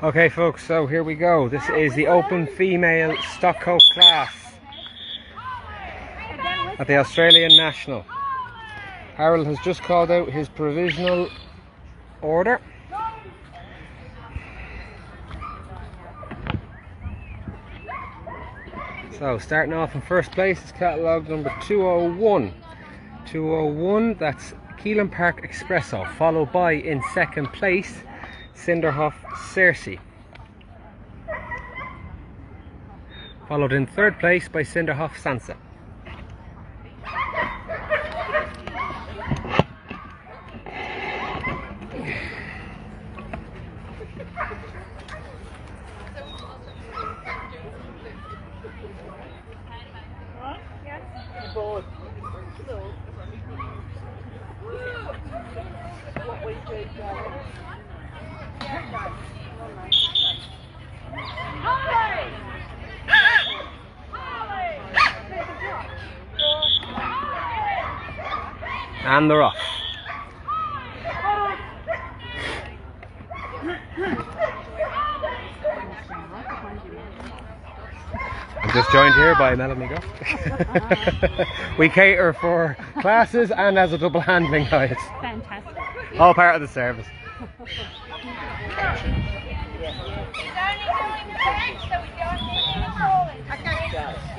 Okay folks, so here we go. This is the open female stockcoat class at the Australian National. Harold has just called out his provisional order. So starting off in first place is catalogue number 201. 201, that's Keelan Park Espresso, followed by in second place Cinderhoff Cersei, followed in third place by Cinderhoff Sansa. And they're off. I'm just joined here by Melanie Goff. We cater for classes and as a double handling guide. Fantastic. All part of the service.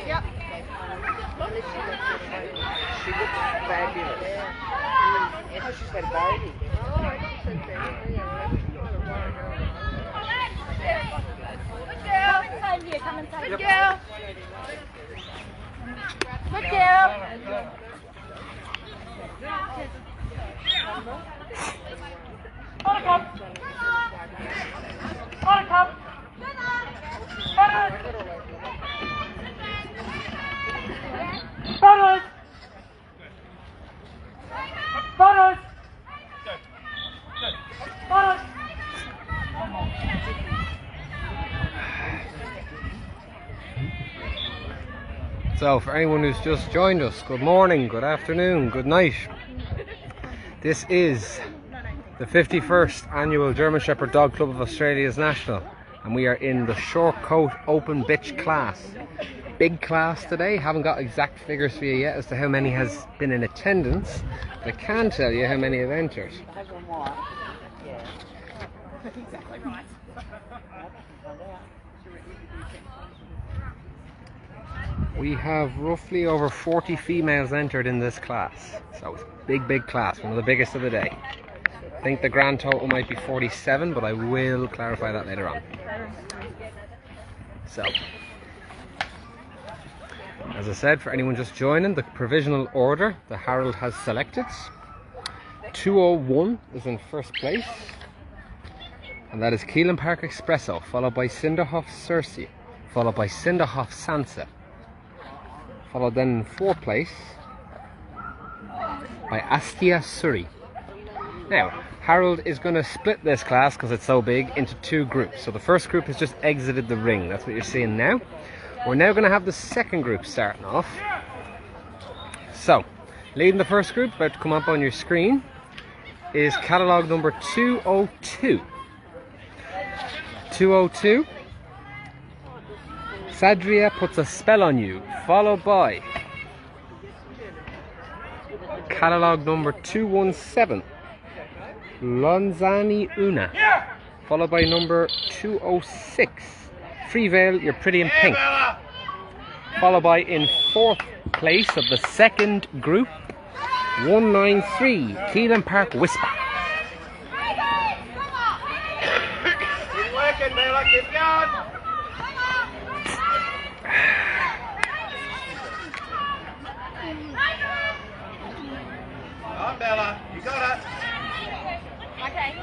Yep. She looks fabulous. Oh, she's got a baby. Come inside here, come inside. Good girl. Good girl. Buttercup. Buttercup. Butters. Butters. Butters. So for anyone who's just joined us, good morning, good afternoon, good night. This is the 51st annual German Shepherd Dog Club of Australia's National, and we are in the short coat open bitch class. Big class today. Haven't got exact figures for you yet as to how many has been in attendance, but I can tell you how many have entered. Exactly right. We have roughly over 40 females entered in this class, so it's a big class, one of the biggest of the day. I think the grand total might be 47, but I will clarify that later on. So, as I said, for anyone just joining, the provisional order that Harold has selected, 201 is in first place, and that is Keelan Park Espresso, followed by Cinderhoff Cersei, followed by Cinderhoff Sansa, followed then in fourth place by Astia Surrey. Now, Harold is going to split this class, because it's so big, into two groups. So the first group has just exited the ring, that's what you're seeing now. We're now going to have the second group starting off. So, leading the first group, about to come up on your screen, is catalogue number 202. 202. Sadria Puts a Spell on You, followed by catalogue number 217. Lonzani Una, followed by number 206. Free Veil, You're Pretty in Pink, followed by in fourth place of the second group 193 Keelan Park Whisper. Keep working, Bella. Keep going. Come on, Bella. You got it. Okay.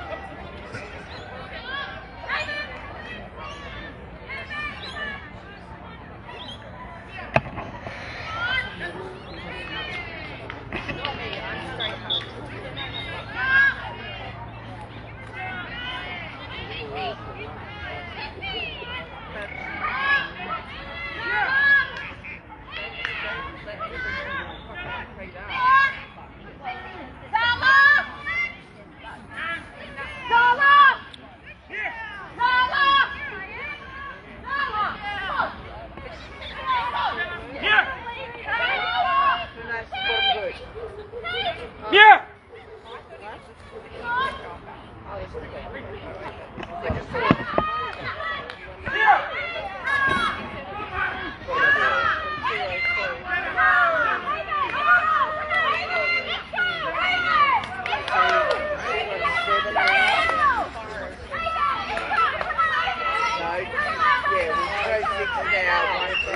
throw 6 down, 1, 2,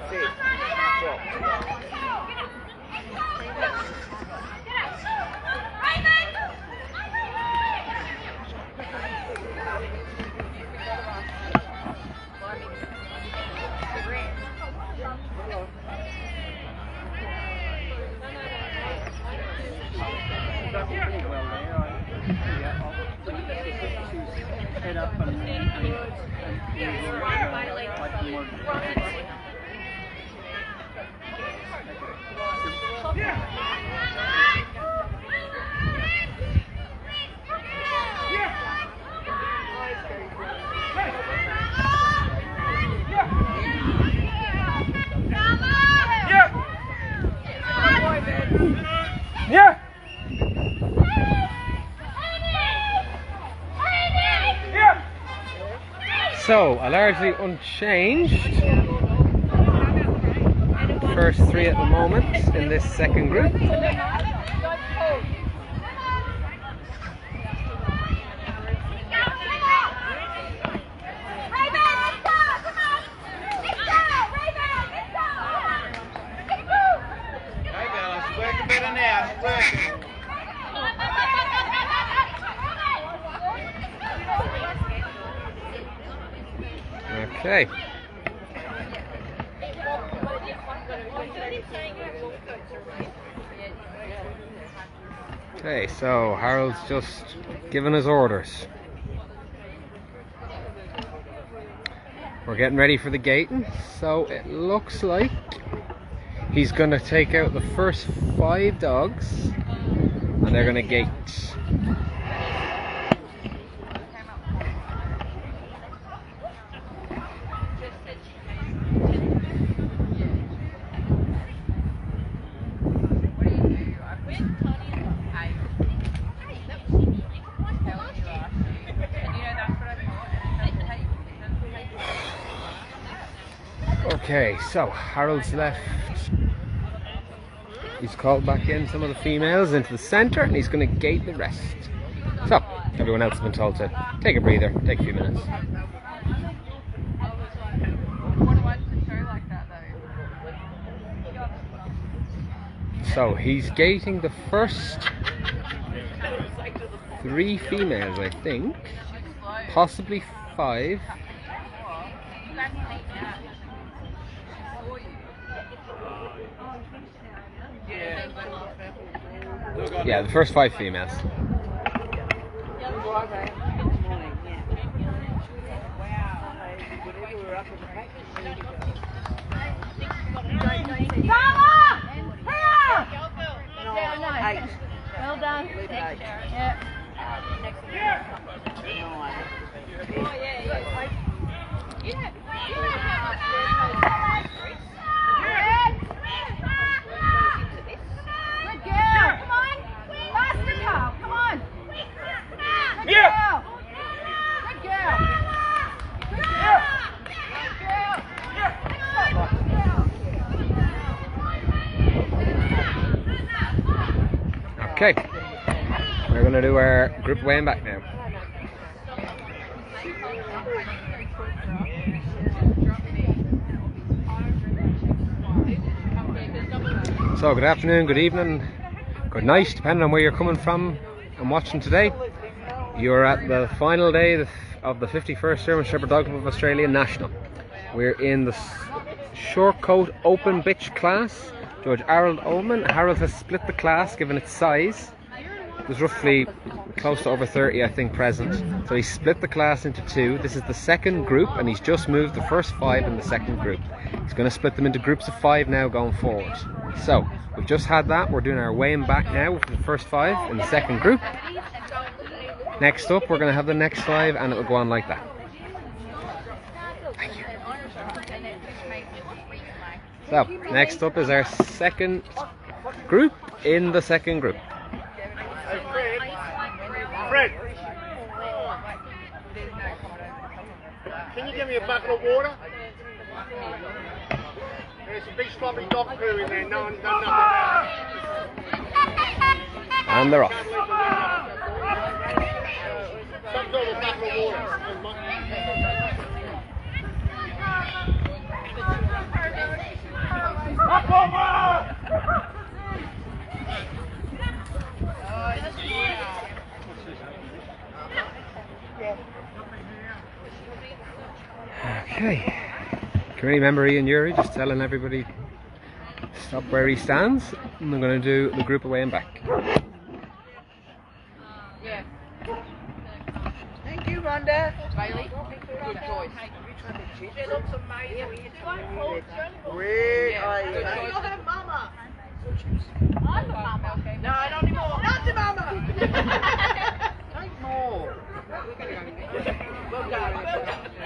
3, 6. Drop. Head up and Yeah. So, a largely unchanged first three at the moment in this second group. Okay. Okay, so Harold's just given his orders. We're getting ready for the gating, so it looks like he's going to take out the first 5 dogs and they're going to gate. Okay, so Harold's left. He's called back in some of the females into the centre and he's going to gate the rest. So, everyone else has been told to take a breather, take a few minutes. So, he's gating the first 3 females, I think. Possibly 5. Yeah, the first 5 females. Well done. Yeah. Okay, we're going to do our group weighing back now. So good afternoon, good evening, good night, depending on where you're coming from and watching today. You're at the final day of the 51st German Shepherd Dog Club of Australia National. We're in the short coat open bitch class. Judge Harold Ullman. Harold has split the class given its size. There's roughly close to over 30 I think present. So he split the class into 2. This is the second group and he's just moved the first 5 in the second group. He's going to split them into groups of 5 now going forward. So we've just had that. We're doing our weighing back now for the first 5 in the second group. Next up we're going to have the next 5 and it will go on like that. Thank you. So, next up is our second group in the second group. Fred, can you give me a bucket of water? There's a big sloppy dog poo in there, no one's done nothing about it. And they're off. Some sort of bucket of water. Okay. Committee member Ian Urie just telling everybody stop where he stands, and I'm going to do the group away and back. Yeah. Thank you, Rhonda. Riley. Good choice. It looks amazing. Where are you? You're her mama. I'm the mama. No, not anymore. Not the mama. Take more. Well done.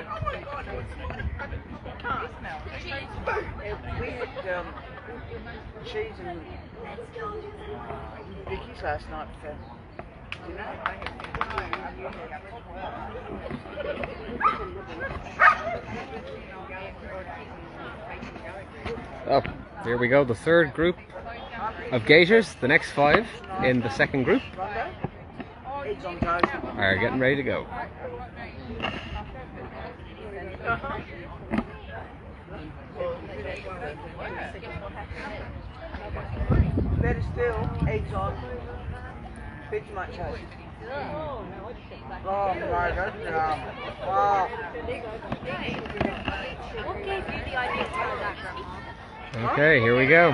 Oh my God. We had cheese and Vicky's last night for dinner. Oh, here we go, the third group of gators, the next 5 in the second group Rhonda? Eggs on toast. are getting ready to go. Better still, eggs on. Bit too much toast. Oh my God. Wow. What gave you the idea to try that, Grandma? Okay, here we go.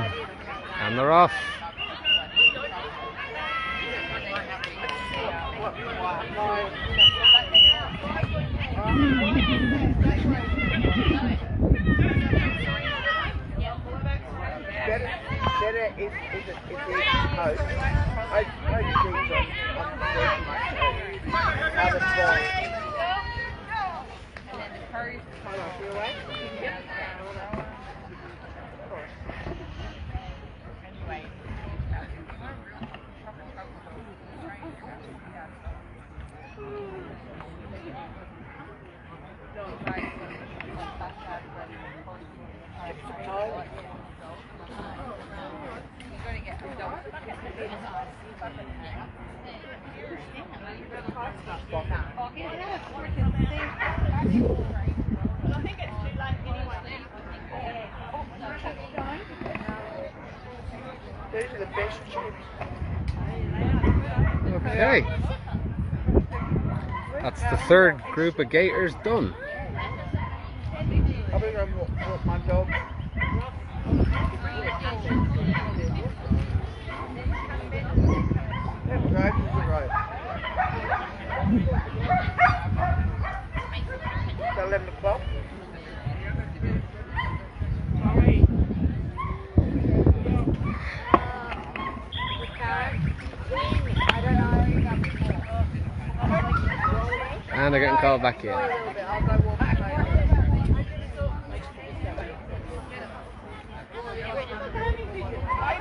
And they're off. Better if it's toast. I cheese on the other side. These are the best chips. Okay. That's the third group of gators done. I'll be going to walk my dog. That's right, that's right. It's 11 o'clock. And they're getting called back in. I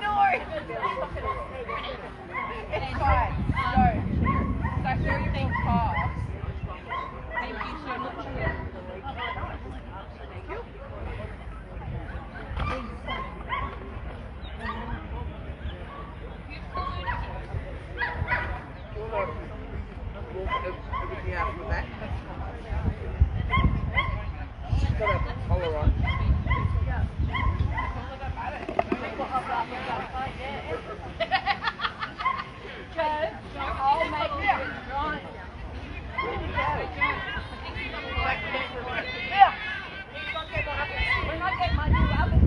know. It's fine. So, that's everything past. Thank you so much. Do you want to walk everything out from the back? She's got a collar on. I'll make it right. When I get my new oven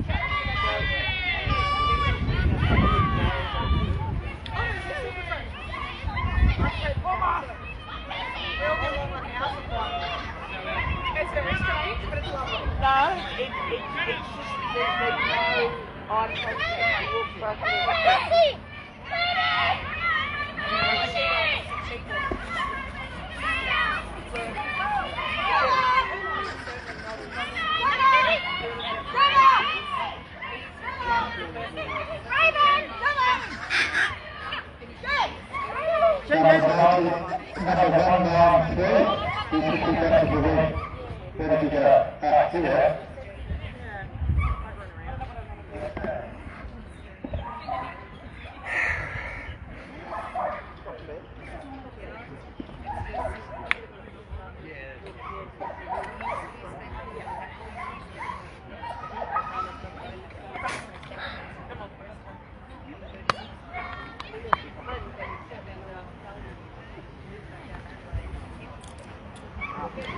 it's very strange, but it's lovely. No, it's just there's no article that walks back.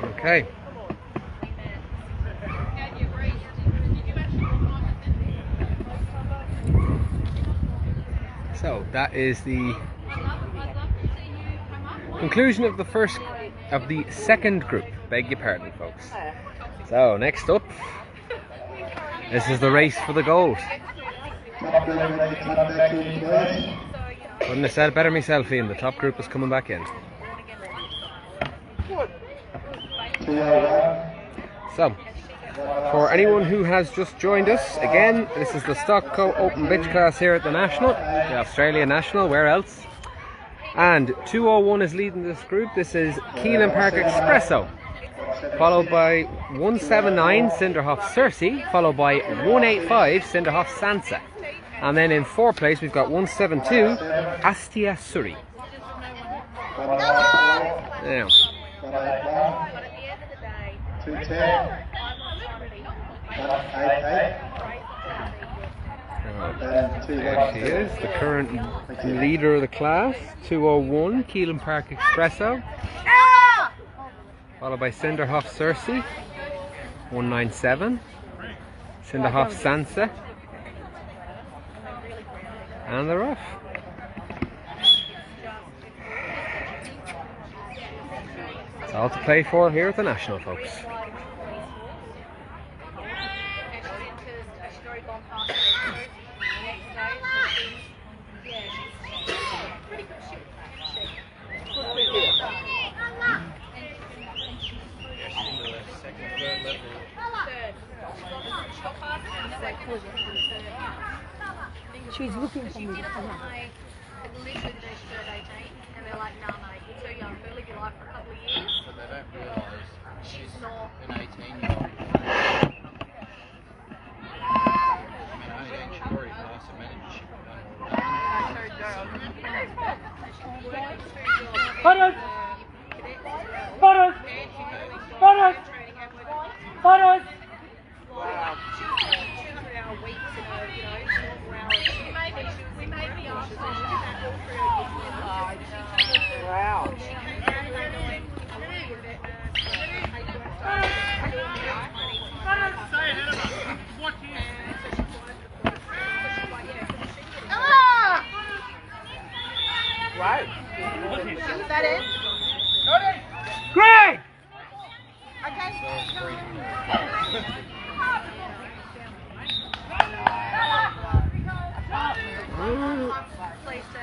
Okay. So that is the conclusion of the second group. Beg your pardon, folks. So next up, this is the race for the gold. Couldn't have said it better myself, Ian. The top group is coming back in. So, for anyone who has just joined us, again, this is the Stockco Open Bitch class here at the National, the Australia National, where else? And 201 is leading this group. This is Keelan Park Espresso, followed by 179 Cinderhoff Cersei, followed by 185 Cinderhoff Sansa. And then in fourth place we've got 172 Astia Surrey. Now, there she is, the current leader of the class, 201 Keelan Park Espresso, followed by Cinderhoff Cersei, 197 Cinderhoff Sansa, and they're off. It's all to play for here at the National, folks. She's looking for me. Literally, they should have 18, and they're like, no, mate, you're too young. We'll live your life for a couple of years. But they don't realise she's not an 18-year-old. I mean, 18, she's already passed the managership. Photos! Photos! Photos! Photos! Wow. 200-hour weeks in a, you know, 12 hours. We may be asked to do that all through a year. Wow. Right. Is that it? Greg!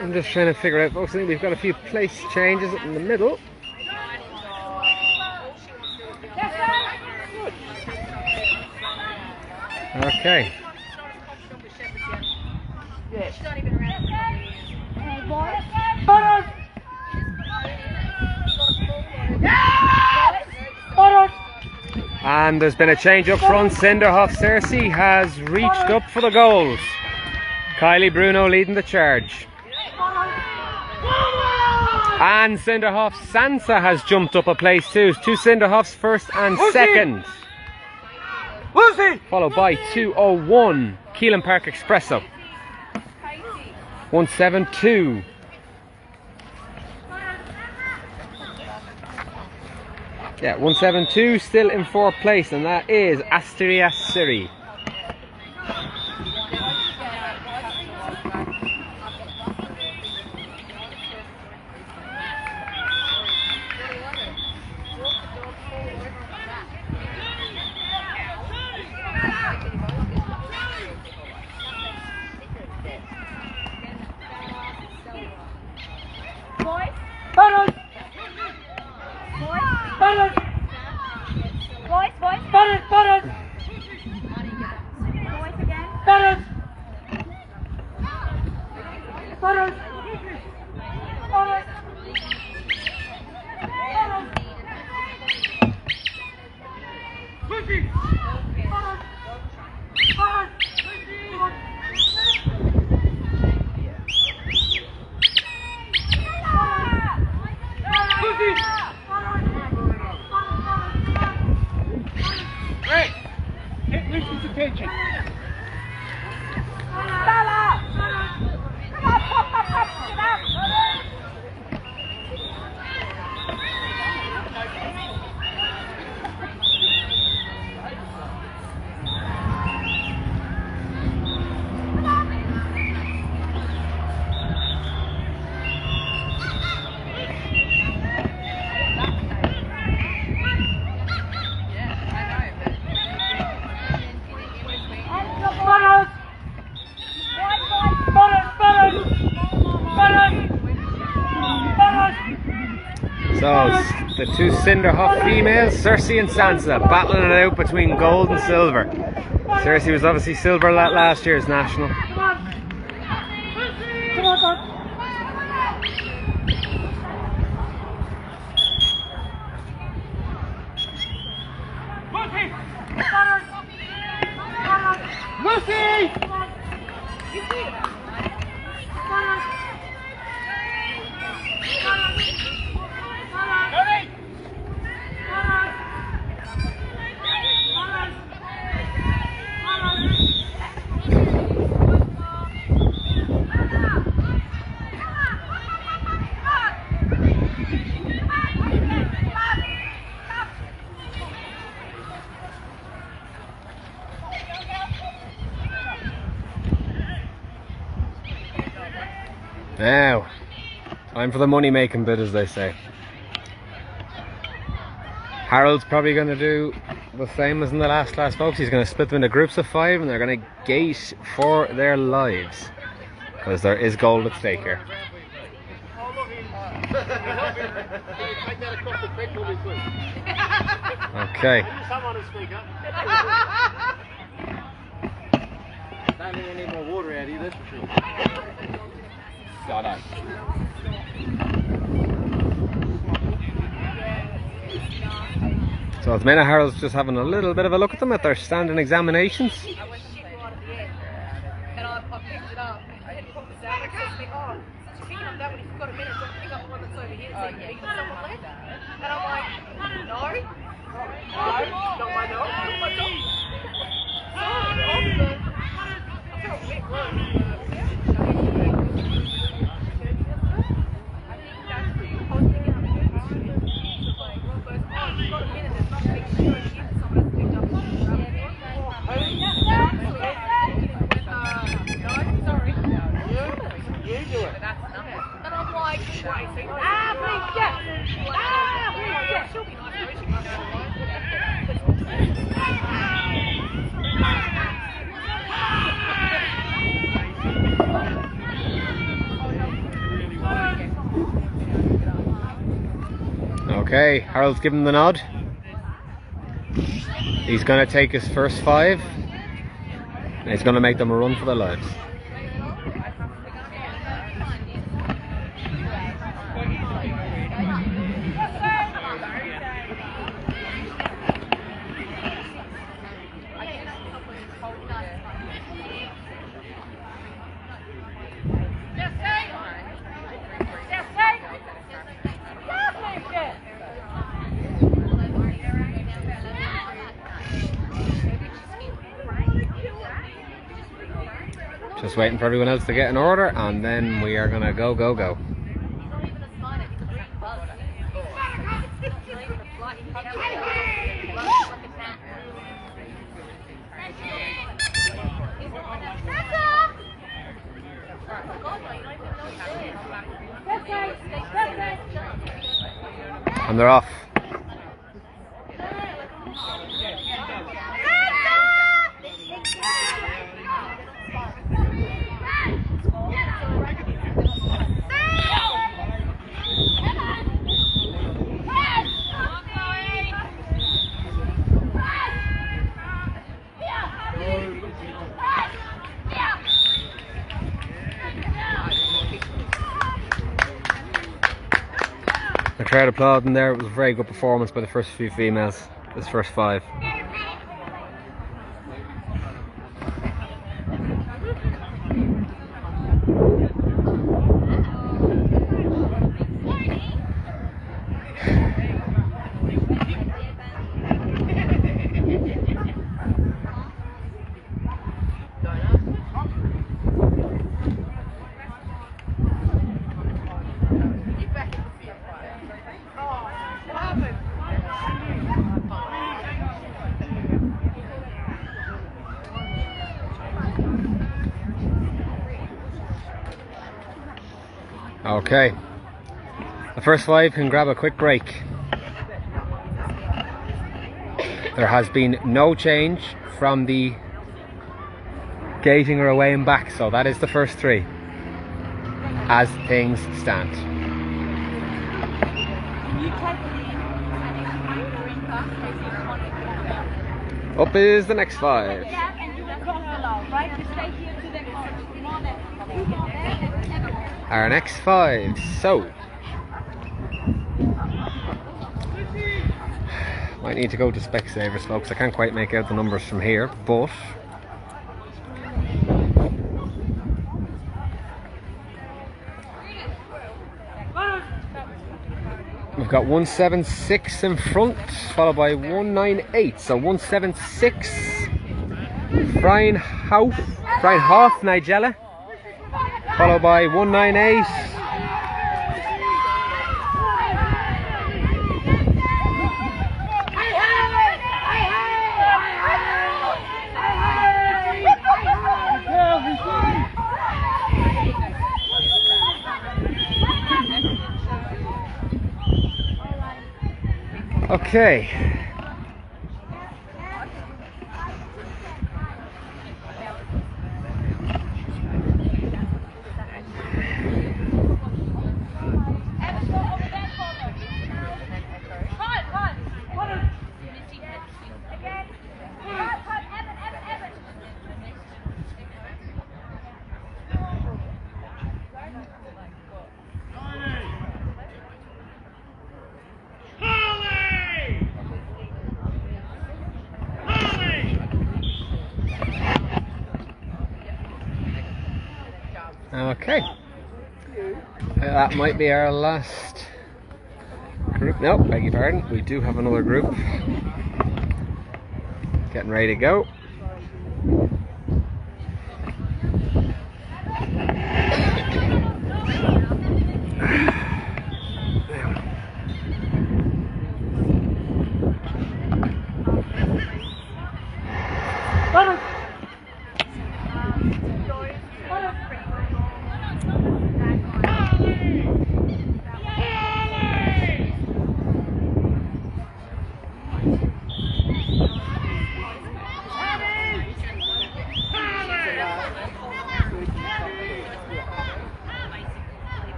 I'm just trying to figure out, folks. I think we've got a few place changes up in the middle. Okay. Photos! Photos! And there's been a change up front. Cinderhoff Cersei has reached up for the goals. Kylie Bruno leading the charge. And Cinderhoff Sansa has jumped up a place too. Two Cinderhoffs first and second. Lucy! Followed by 201 Keelan Park Espresso. 172. Yeah, 172 still in fourth place, and that is Astia Surrey. Photos! Photos! Photos! Photos! Photos! Photos! Photos! Lucy! Photos! Photos! Great. Get Lucy's attention. The two Cinderhoff females, Cersei and Sansa, battling it out between gold and silver. Cersei was obviously silver at last year's national. Come on. Come on, son. Lucy! Now, time for the money making bit, as they say. Harold's probably going to do the same as in the last class, folks. He's going to split them into groups of 5 and they're going to gate for their lives. Because there is gold at stake here. Okay. Someone to speak up. Don't think I need more water out here, that's for sure. No, no. So it's Mena Harold's just having a little bit of a look at them at their standing examinations. I went shit right at the end. And I picked it up. I had to put this out. It says to me, oh, since you're picking up that one, if you've got a minute, don't pick up the one that's over here. So you can pick up someone left. And I'm like, no. Not my dog. Not my dog. So, I felt a bit worried. Okay, Harold's given the nod. He's going to take his first 5 and he's going to make them a run for their lives. Just waiting for everyone else to get in order and then we are gonna go. And they're off. The crowd applauding there. It was a very good performance by the first few females, this first 5. Okay, the first 5 can grab a quick break. There has been no change from the gating or away and back, so that is the first 3 as things stand. Up is the next 5. Our next 5. So might need to go to Specsavers, folks. I can't quite make out the numbers from here, but we've got 176 in front, followed by 198. So 176, Brian Hoff, Nigella, followed by 198. Okay. Okay, that might be our last group. No, beg your pardon, we do have another group getting ready to go.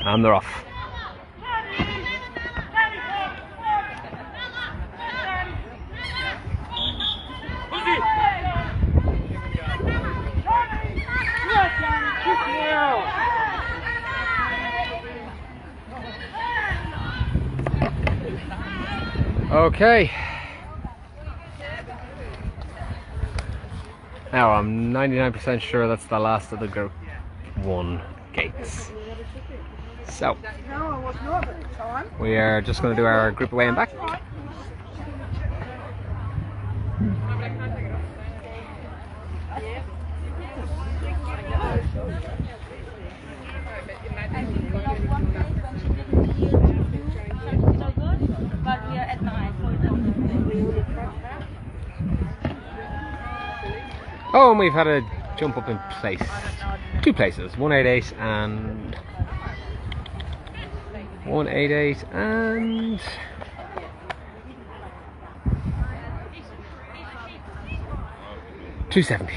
And they're off. Okay. Now I'm 99% sure that's the last of the group 1 gates. So we are just going to do our group away and back. Oh, and we've had a jump up in place. 2 places, 188 and 188 and 270.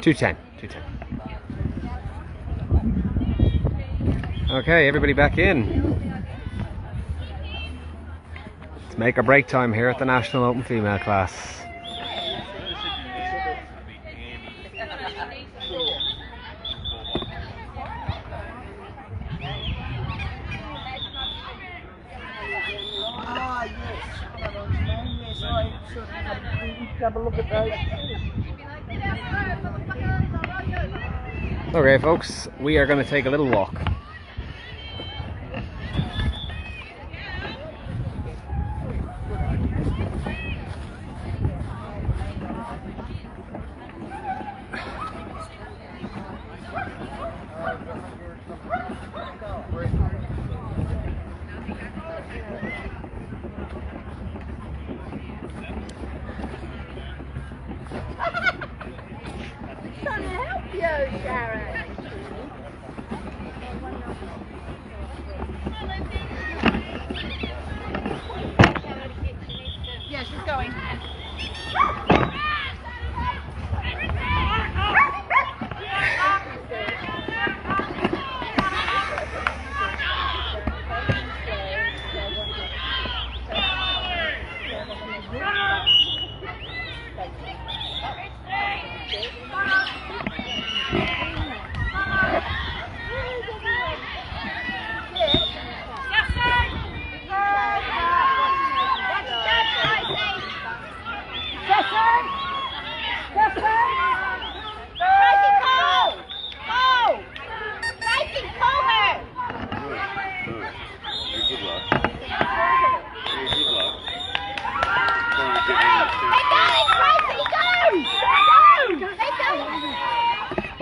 210. Okay, everybody back in. Let's make our break time here at the National Open Female class. Have a look at those. Okay, folks, we are going to take a little walk. Trying to help you, Sharon. Yeah, she's going.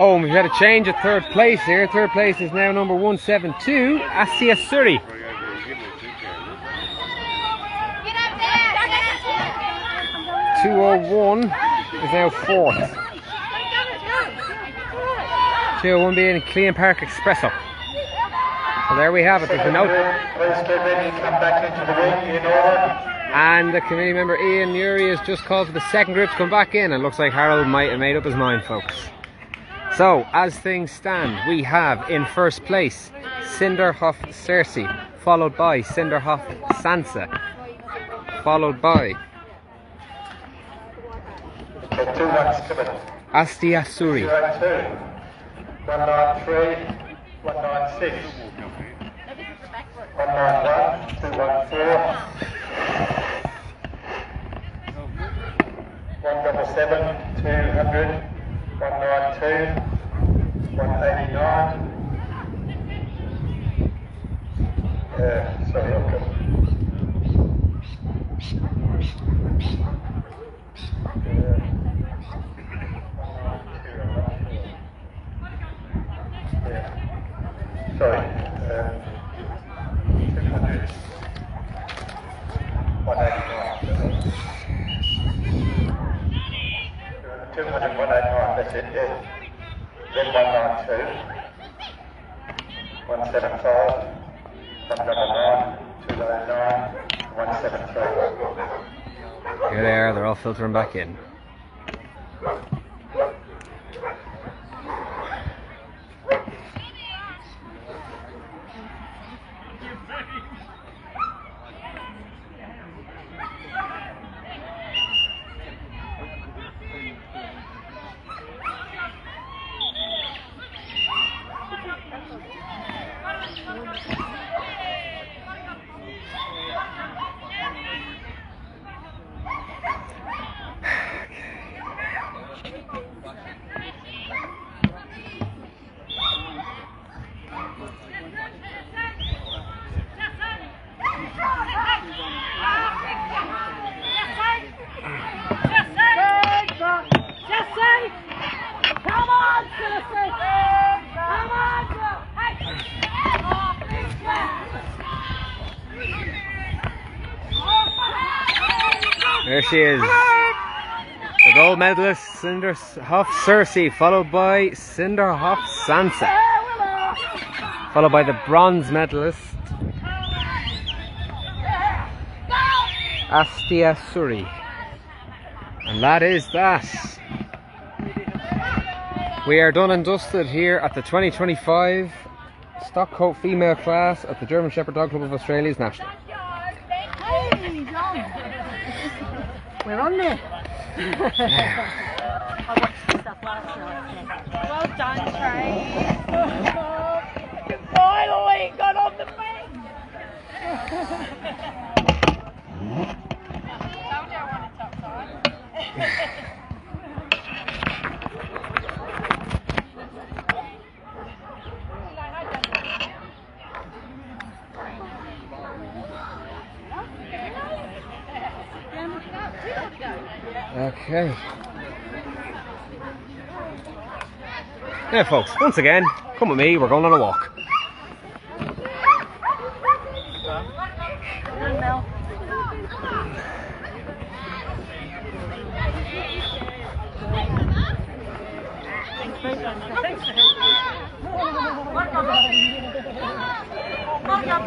Oh, and we've had a change at third place here. Third place is now number 172, Astia Suri. Get up there! 201 is now fourth. 201 being Clean Park Espresso. So there we have it. There's a note. Please step in and come back into the ring in order. And the committee member Ian Newry has just called for the second group to come back in. And it looks like Harold might have made up his mind, folks. So, as things stand, we have in first place Cinderhoff Cersei, followed by Cinderhoff Sansa, followed by 217. Astia Suri, 202. 193. 196. 191. 214. 177. 200. 192. 189. Sorry, okay. Sorry. 200. 189. 200, 189, that's it, yeah. Then 192. 175. 199. 209. 173. here they are, they're all filtering back in. There she is. The gold medalist Cinderhoff Cersei, followed by Cinderhoff Sansa. Followed by the bronze medalist Astia Suri. And that is that. We are done and dusted here at the 2025 Stock Coat female class at the German Shepherd Dog Club of Australia's National. We're on there. I watched the stuff last night. Well done, Trey. You finally got on the bench. Told you I wanted top side. Okay. Now folks, once again, come with me, we're going on a walk.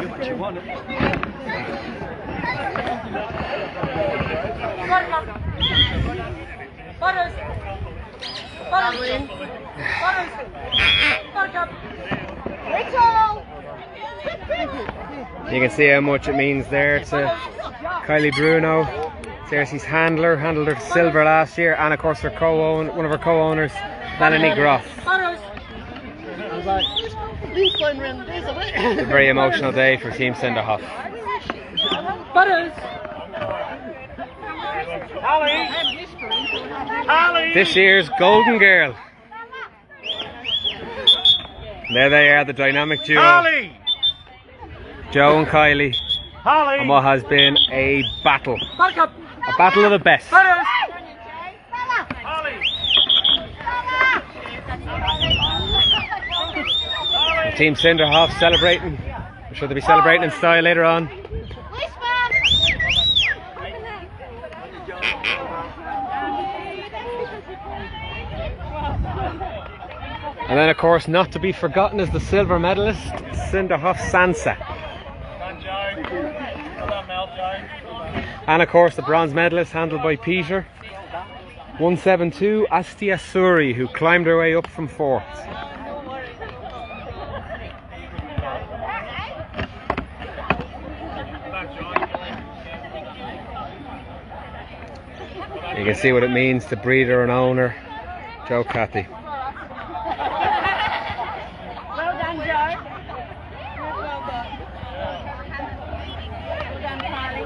What you want? You can see how much it means there to Kylie Bruno, Cersei's handler, handled her to silver last year, and of course her one of her co-owners, Melanie Groff. It's a very emotional day for Team Cinderhoff. This year's Golden Girl. There they are, the dynamic duo. Holly! Joe and Kylie. Holly! And what has been a battle. A battle of the best. Holly! Team Cinderhoff celebrating. I'm sure they'll be celebrating in style later on. And then, of course, not to be forgotten is the silver medalist, Cinderhoff Sansa. And, of course, the bronze medalist, handled by Peter. 172, Astia Suri, who climbed her way up from 4th. You can see what it means to breeder and owner, Joe Cathy. Well done, Joe. Well done. Well done, Carly.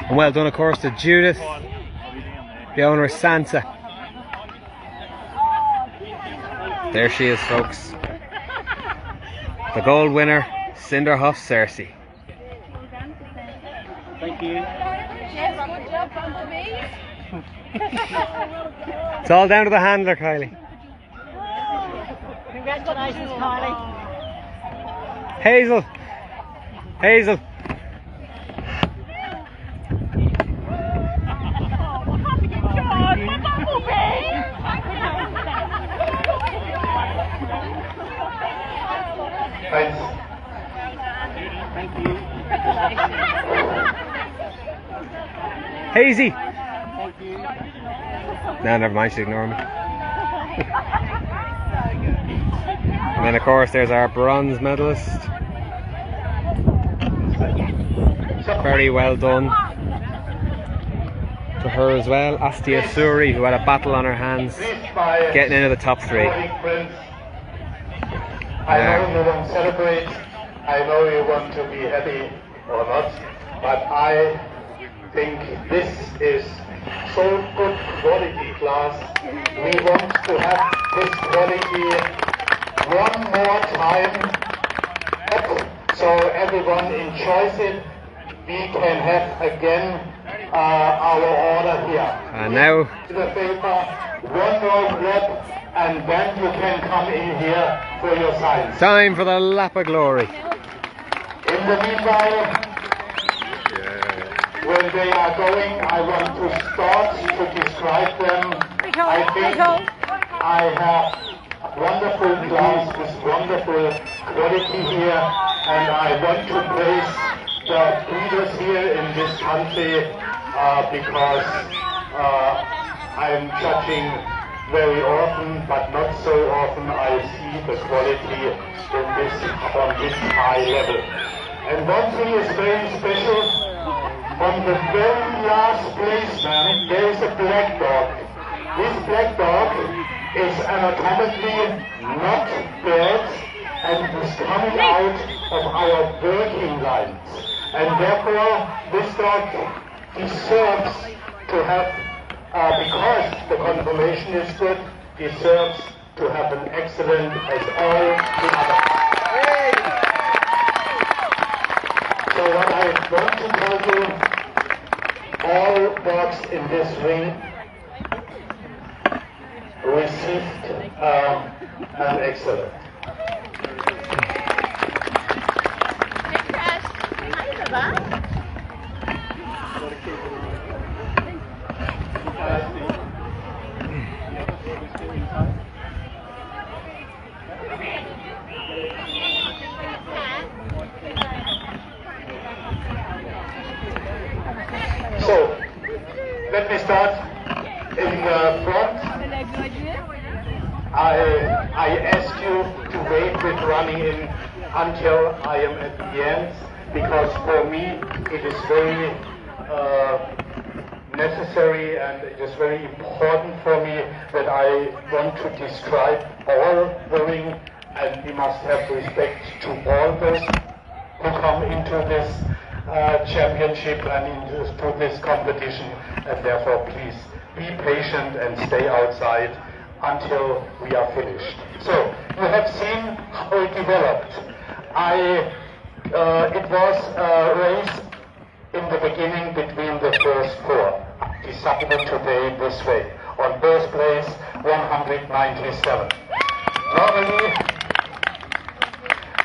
And well done, of course, to Judith, the owner of Sansa. There she is, folks. The gold winner, Cinderhoff Cersei. Thank you. Yes, good job, Uncle B. It's all down to the handler, Kylie. Congratulations, Kylie. Hazel. Hazel. Thanks. Thank you. Hazy. Thank you. No, never mind, she's ignoring me. And then, of course, there's our bronze medalist. Very well done to her as well, Astia Suri, who had a battle on her hands, getting into the top 3. I know you won't celebrate, I know you want to be happy or not, but I think this is so good quality class. We want to have this quality one more time, so everyone enjoys it. We can have again our order here. And now, To the paper, one more clap, and then you can come in here for your signs. time for the lap of glory. In the meanwhile, when they are going, I want to start to describe them. I think I have wonderful class with wonderful quality here, and I want to praise the breeders here in this country because I'm judging very often, but not so often I see the quality on this high level. And one thing is very special. On the very last placement, there is a black dog. This black dog is anatomically not bad and is coming out of our working lines. And therefore, this dog deserves to have, because the conformation is good, deserves to have an excellent as all the others. So what I want to tell you, all dogs in this ring received an excellent. So, let me start in the front. I ask you to wait with running in until I am at the end, because for me it is very necessary and it is very important for me that I want to describe all the ring, and we must have respect to all those who come into this championship and into this competition, and therefore please be patient and stay outside until we are finished. So You have seen how it developed. It was a race in the beginning between the first four. Decided today this way. On first place, 197.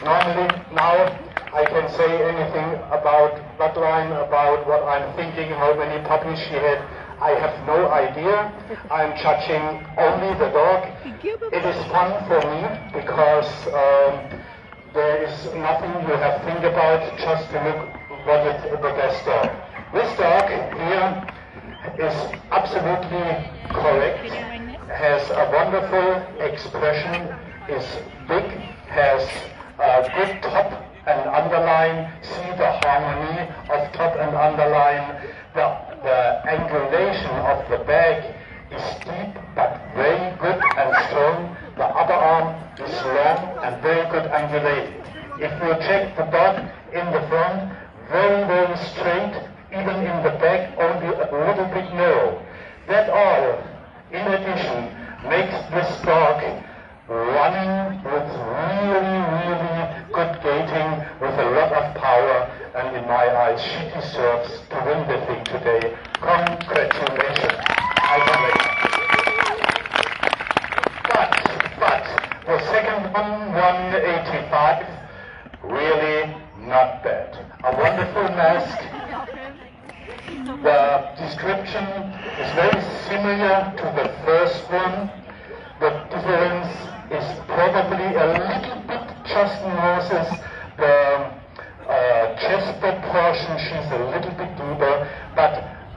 Normally now I can say anything about Bloodline, about what I'm thinking, how many puppies she had. I have no idea. I'm judging only the dog. It is fun for me because there is nothing you have to think about, just to look what is the best dog. This dog here is absolutely correct, has a wonderful expression, is big, has a good top and underline. See the harmony of top and underline. The angulation of the back is deep but very good and strong. The upper arm is long and very good angulated. If you check the dog in the front, very, very straight, even in the back only a little bit narrow. That all, in addition, makes this dog running with really, really good gating, with a lot of power, and in my eyes she deserves to win the thing today. Congratulations. I but the second one, 185, really not bad. A wonderful mask. The description is very similar to the first one. The difference is probably a little bit just noses. The chest proportion, she's a little bit deeper, but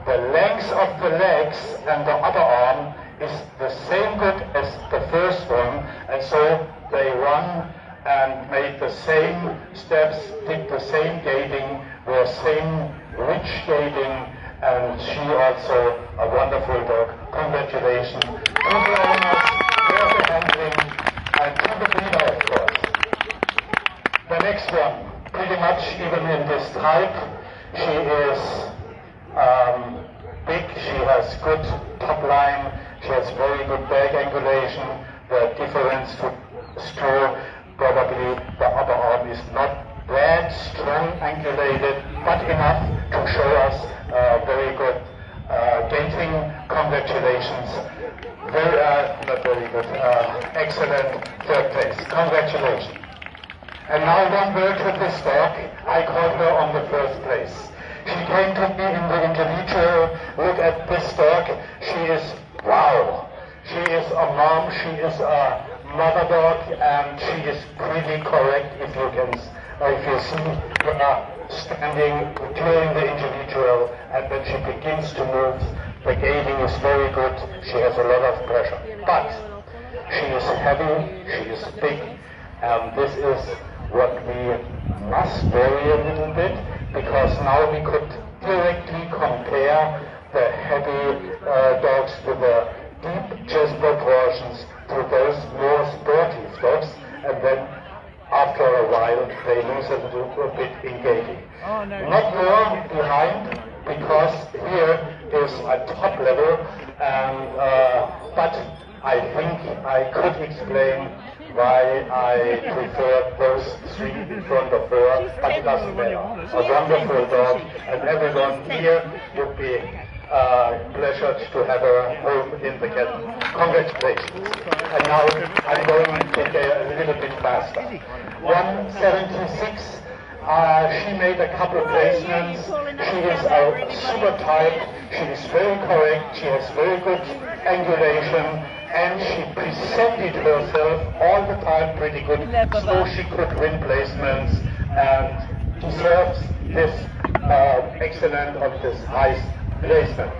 the length of the legs and the upper arm is the same good as the first one, and so they run and made the same steps, did the same gating, were same rich gating, and she also a wonderful dog. Congratulations to the owners, for the handling, and to the breeder, of course. The next one, pretty much even in this type, she is big, she has good top line, she has very good back angulation. The difference to Stroh, probably the upper arm is not that strong angulated, but enough to show us very good gating. Congratulations. Not very good, excellent third place. Congratulations. And now one word with this dog. I called her on the first place. She came to me in the individual. Look at this dog. She is, wow. She is a mom, she is a mother dog, and she is pretty correct if you see her standing during the individual, and when she begins to move, the gating is very good. She has a lot of pressure. But she is heavy, she is big, and this is what we must worry a little bit, because now we could directly compare the heavy dogs with the deep chest proportions to those more sportive dogs, and then after a while they lose a little bit in gating. Not more behind, because here is a top level, and but I think I could explain why I prefer those three in front of her, but it doesn't matter. A wonderful dog, and everyone here would be pleasure to have her home in the kennel. Congratulations. And now I'm going to take a little bit faster. 176, she made a couple of placements. She is a super type. She is very correct. She has very good angulation. And she presented herself all the time pretty good, so she could win placements and deserves this excellent of this highest placement.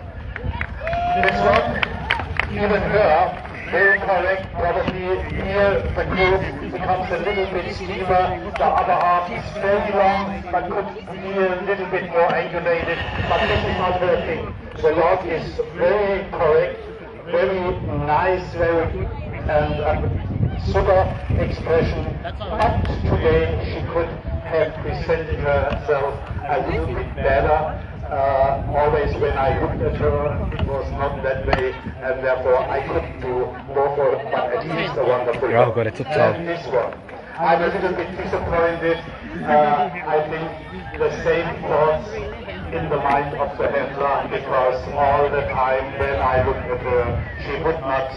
This one, even her, very correct, probably here the group becomes a little bit steeper, the other arm is very long, but could be a little bit more angulated, but this is not her thing. The dog is very correct, very nice, very and super expression, but today she could have presented herself a little bit better, always always when I looked at her, it was not that way, and therefore I couldn't do more for her, but at least a wonderful You're all dog. good, it's up to And this one. I'm a little bit disappointed. I think the same thoughts in the mind of the handler, because all the time when I looked at her, she would not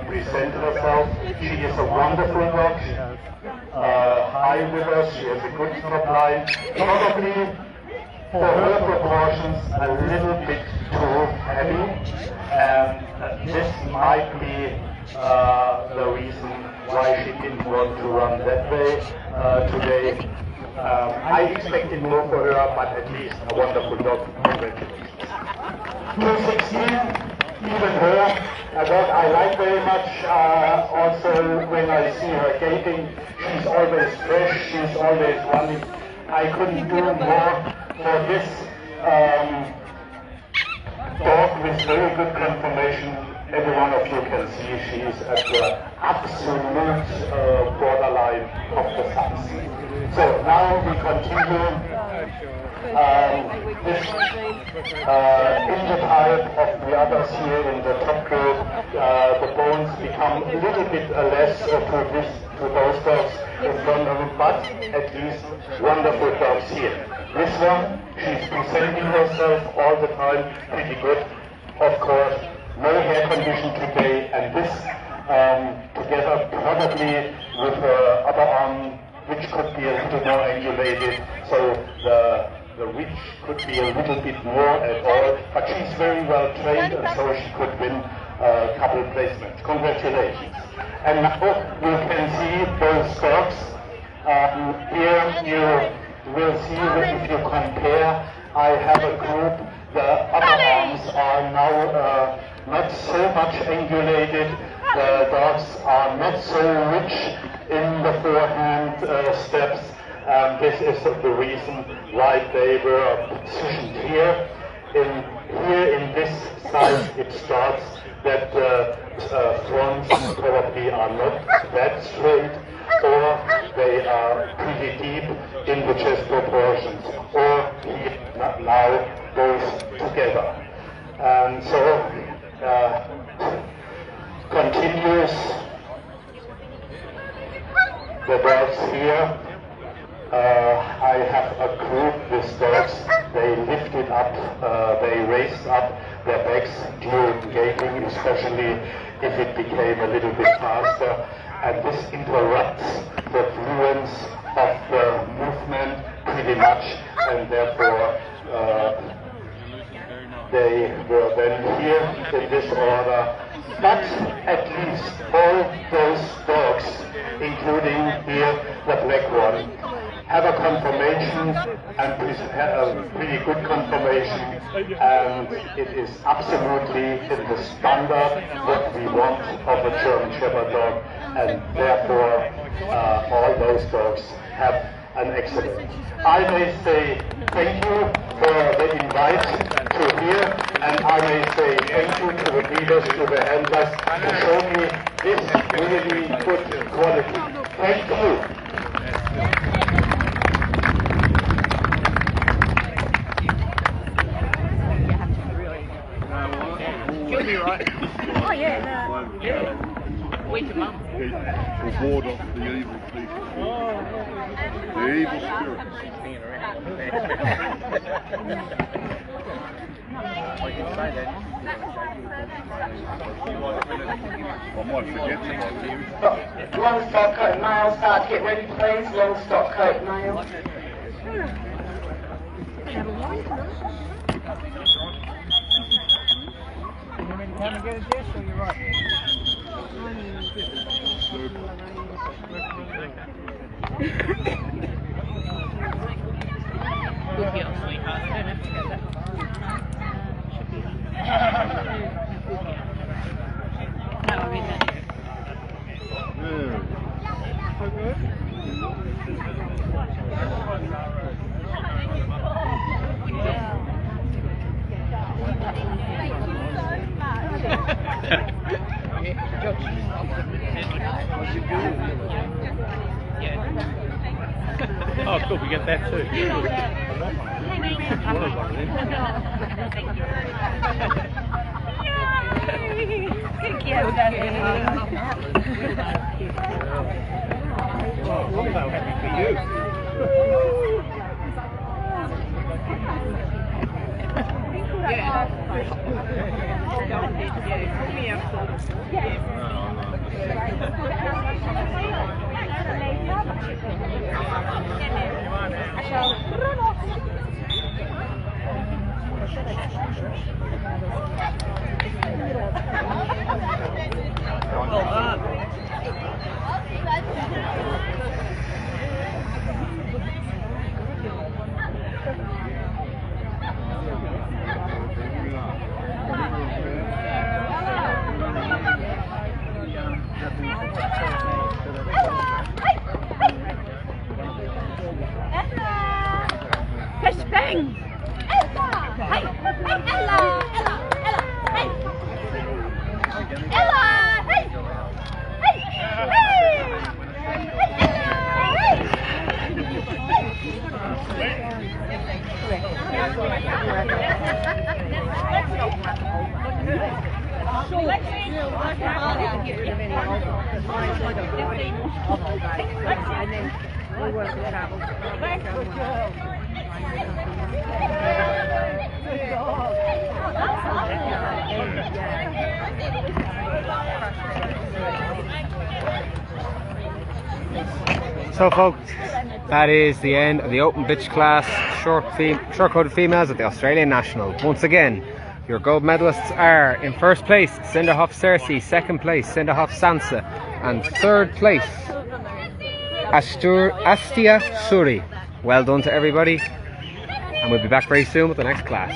present herself. She is a wonderful dog. High with us, she has a good top line. Probably for her proportions a little bit too heavy, and this might be the reason why she didn't want to run that way today. I expected more for her, but at least a wonderful dog. Congratulations. 216, even her, a dog I like very much. Also, when I see her gaiting, she's always fresh, she's always running. I couldn't do more for this dog with very good conformation. Every one of you can see she is at the absolute borderline of the size. So now we continue this in the type of the others here in the top group. The bones become a little bit less to those dogs in front of it, but at least wonderful dogs here. This one, she's presenting herself all the time pretty good. Of course, no hair condition today, and this together probably with her upper arm, which could be a little more angulated, so the reach could be a little bit more at all, but she's very well trained, and so she could win a couple placements. Congratulations. And now you can see those dogs. Here you will see that if you compare, I have a group, the upper arms are now not so much angulated, the dogs are not so rich in the forehand steps. This is the reason why they were positioned here. Here in this size it starts that the fronts probably are not that straight, or they are pretty deep in the chest proportions, or now both together. And so continues the dogs here. I have a group with dogs. They lifted up, they raised up their backs during gaiting, especially if it became a little bit faster. And this interrupts the fluence of the movement pretty much, and therefore they were then here in this order. But at least all those dogs, including here the black one, have a conformation and a pretty good conformation, and it is absolutely in the standard what we want of a German Shepherd dog, and therefore all those dogs have an excellent. I may say thank you for the invite to here, and I may say thank you to the leaders, to the handlers, to show me this really good quality. Thank you. You'll be right. Oh yeah, no. Wake him up. To ward off the evil people. The evil spirits. I might forget to. Long stock coat male, start to get ready please. Long stock coat male. Come and get a dish, or you're right. Good girl, sweetheart. I don't have to get that. Should be. No, I mean that. So good. Oh, cool, we get that too. So folks, that is the end of the open bitch class short-coated females at the Australian National. Once again, your gold medalists are in first place Cinderhoff Cersei, second place Cinderhoff Sansa, and third place Astia Suri. Well done to everybody, and we'll be back very soon with the next class.